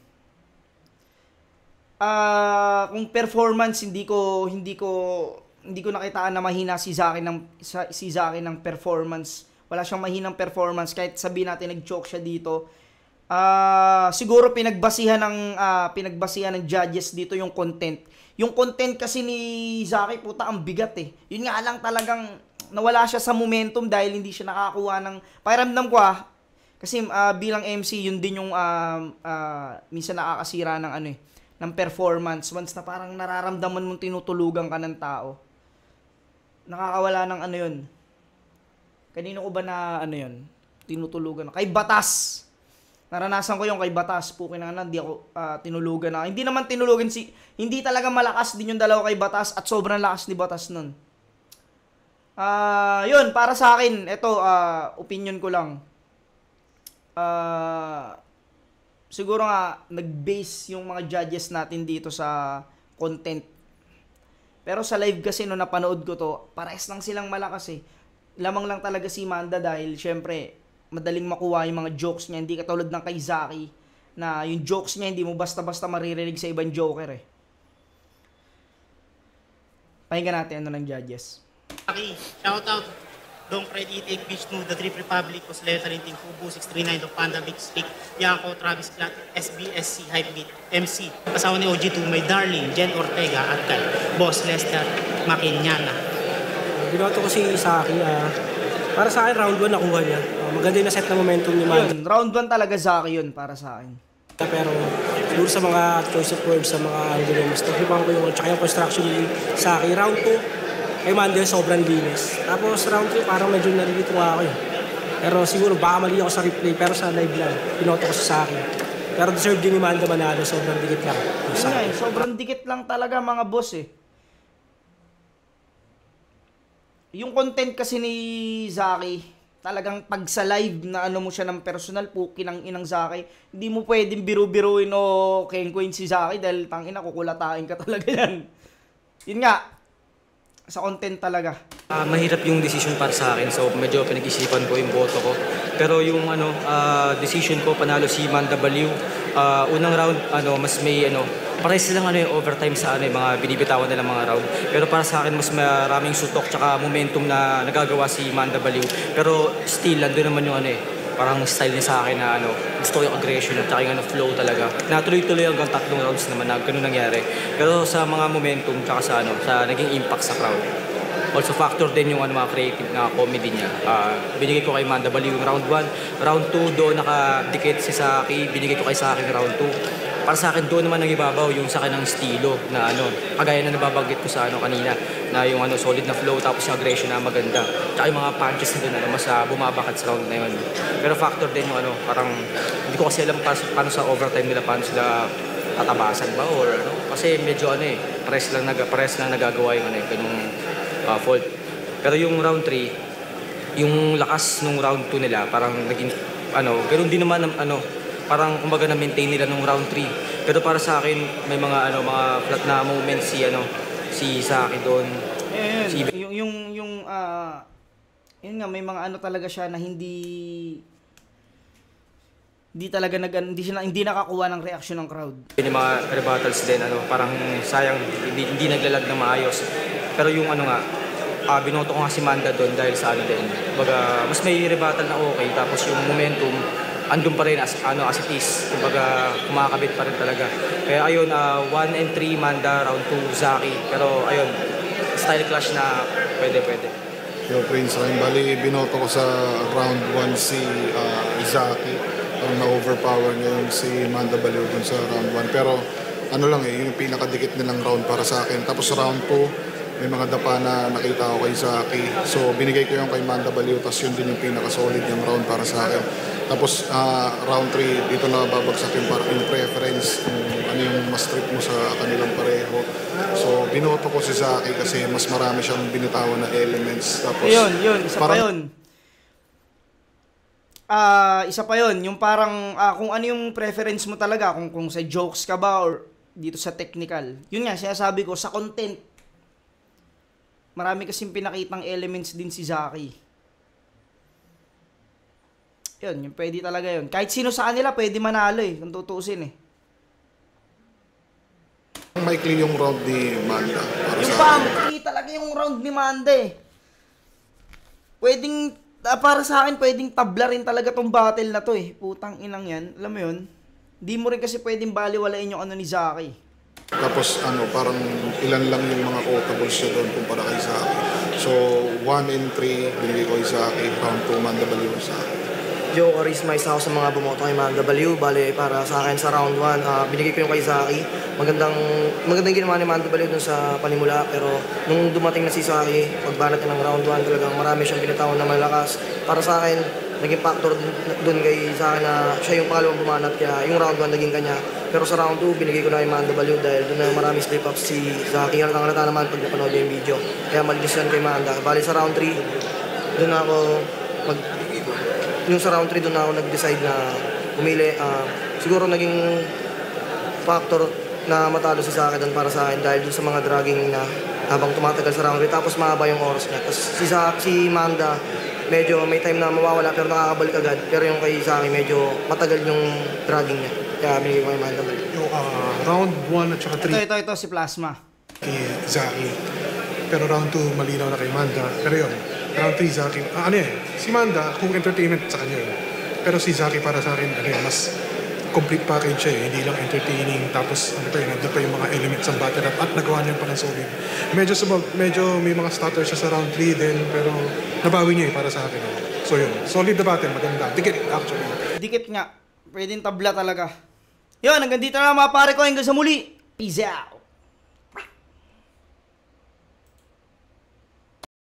Kung performance, hindi ko nakitaan na mahina si Zaki ng performance. Wala siyang mahinang performance kahit sabihin natin nag-choke siya dito. siguro pinagbasihan ng judges dito yung content. Yung content kasi ni Zaki, puta, ang bigat eh. Yun nga lang talagang nawala siya sa momentum dahil hindi siya nakakuha ng, pakiramdam ko kasi bilang MC, yun din yung minsan nakakasira ng ng performance. Once na parang nararamdaman mong tinutulugan ka ng tao, nakakawala ng yun. Kanino ko ba na yun? Tinutulugan. Kay Batas. Naranasan ko yung kay Batas. Pukin na hindi ako tinulugan na. Hindi naman tinulugan hindi talaga malakas din yung dalawa kay Batas at sobrang lakas ni Batas nun. Yun, para sa akin, ito, opinion ko lang. Siguro nga, nag-base yung mga judges natin dito sa content. Pero sa live kasi, no, napanood ko to, parehas lang silang malakas eh. Lamang lang talaga si Manda dahil, syempre, madaling makuha yung mga jokes niya. Hindi katulad ng kay Zaki, na yung jokes niya, hindi mo basta-basta maririnig sa ibang joker eh. Pakinggan natin ng judges. Okay, shout out. Dong Fred Itik, Beach Nude, The Trip Republic, Osler Talenting Kubo, 639 of Panda Big Stick, Yanko, Travis Clat, SBSC, Hypebeat, MC, kasama ni OG2, My Darling, Jen Ortega, at kay Boss Lester Makinyana. Binoto ko si Zaki. Para sa akin, round 1 nakuha niya. Maganda yung na-set na momentum ni Manda. Yun, round 1 talaga Zaki yun para sa akin. Pero siguro sa mga choice of words, sa mga mas nakipan ko yung tsaka yung construction ni Zaki. Round 2, kay Manda sobrang linis. Tapos round 3 parang medyo nalilito ako eh. Pero siguro baka mali ako sa replay, pero sa live lang, pinoto ko sa akin. Pero deserve din ni Manda manalo, sobrang dikit lang. Sobrang dikit lang talaga mga boss eh. Yung content kasi ni Zaki, talagang pag sa live na mo siya ng personal, pukin ang inang Zaki, hindi mo pwedeng biru-biruin o kengkuin si Zaki dahil tangina, kukulatain ka talaga yan. Yun nga, sa content talaga. Mahirap yung decision para sa akin, so medyo pinag-isipan ko yung boto ko. Pero yung decision ko, panalo si Manda Baliw. Unang round, mas may pares silang yung overtime sa yung mga binibitawan nilang mga round. Pero para sa akin, mas maraming sutok tsaka momentum na nagagawa si Manda Baliw. Pero still, nandun naman yung parang style niya sa akin na gusto ko yung aggression at yung flow talaga. Natuloy-tuloy hanggang 3 rounds naman na ganun nangyari. Pero sa mga momentum tsaka sa naging impact sa crowd. Also factor din yung mga creative na comedy niya. Binigay ko kay Manda Baliw yung round 1. Round 2 doon nakadikit si Zaki. Binigay ko kay Zaki yung round 2. Para sa akin doon naman nangibabaw yung sa akin ng estilo na kagaya na nababanggit ko sa kanina na yung solid na flow tapos yung aggression na maganda. Tsaka yung mga punches na doon mas bumabakat sa round na yun. Pero factor din yung parang hindi ko kasi alam paano sa overtime nila, paano sila tatabasan ba or kasi medyo pares lang nagagawa yung ganung fault. Pero yung round 3, yung lakas nung round 2 nila parang naging ganoon din naman parang kumbaga na-maintain nila nung round 3. Pero para sa akin, may mga mga flat na moments si Zaki doon. Yun nga, may mga talaga siya na hindi talaga hindi nakakuha ng reaction ng crowd. Yung mga rebuttals din, parang sayang hindi naglalag na maayos. Pero yung binoto ko nga si Manda doon dahil sa din. Kumbaga, mas may rebuttal na okay, tapos yung momentum andun pa rin as it is. Kumbaga, kumakabit pa rin talaga. Kaya ayun, 1 and 3 Manda, round 2 Zaki. Pero ayun, style clash na pwede. Yo, Prince Ryan, bali binoto ko sa round 1 si Zaki. Na-overpower niya yung si Manda Baliw dun sa round 1. Pero yung pinakadikit nilang round para sa akin. Tapos round 2, may mga dapa na nakita ko kay Zaki. So binigay ko yung kay Manda Baliw, tapos yun din yung pinaka-solid yung round para sa akin. Tapos round 3, dito na babagsak yung preference, kung ano yung mas trip mo sa kanilang pareho. So binoto ko si Zaki kasi mas marami siyang binitawan na elements. Tapos isa pa yun. Isa pa yun, yung parang kung ano yung preference mo talaga, kung sa jokes ka ba or dito sa technical. Yun nga, sinasabi ko, sa content, marami kasing pinakitang elements din si Zaki. Yun, yung pwede talaga yun. Kahit sino sa kanila, pwede manalo kung tutuusin Maikli yung round ni Manda. Yung maikli talaga yung round ni Manda Pwedeng, para sa akin, pwedeng tabla rin talaga tong battle na to eh. Putang inang yan. Alam mo yun? Di mo rin kasi pwedeng baliwalain yung ano ni Zaki. Tapos parang ilan lang yung mga quotables siya doon kumpara kay Zaki. So, 1 and 3, binigay ko kay Zaki. Round 2, ManW sa akin. Joe Charisma, isa ako sa mga bumoto kay ManW. Bale, para sa akin sa round 1, binigay ko yung kay Zaki. Magandang ginawa ni ManW dun sa panimula. Pero nung dumating na si Zaki, pagbanat niya ng round 1, talagang marami siyang binitawan na malakas. Para sa akin, naging factor dun kay Zaki na siya yung pangalawang bumanat. Kaya yung round 1 naging kanya. Pero sa round 2, binigay ko na kay ManW dahil doon na marami slip-ups si Zaki. Halata naman pag napanood yung video. Kaya mag-decision kay Manda. Bali sa round 3, doon ako yung sa round 3 doon ako nag-decide na pumili. Siguro naging factor na matalo si Zaki doon para sa akin dahil doon sa mga dragging na habang tumatagal sa round 3. Tapos mahaba yung oras niya. Tapos si Manda, medyo may time na mawawala pero nakakabalik agad. Pero yung kay Zaki, medyo matagal yung dragging niya. Kaya binigay ko kay Manda. Yung round 1 at saka 3. Ito si Plasma. Kay Zaki. Pero round 2, malinaw na kay Manda. Pero yun, round 3, Zaki. Si Manda, kung entertainment sa kanya yun. Pero si Zaki para sa akin, mas complete package siya eh. Hindi lang entertaining. Tapos, nandun pa yung mga elements ng battle rap at nagawa niya pa ng solid. Medyo may mga stutters siya sa round 3 din, pero nabawi niya eh para sa akin. So yun, solid na battle, maganda. Dikit, actually. Dikit nga. Pwedeng tabla talaga. Yun, hanggang dito na mga pare ko. Hanggang sa muli. Peace out.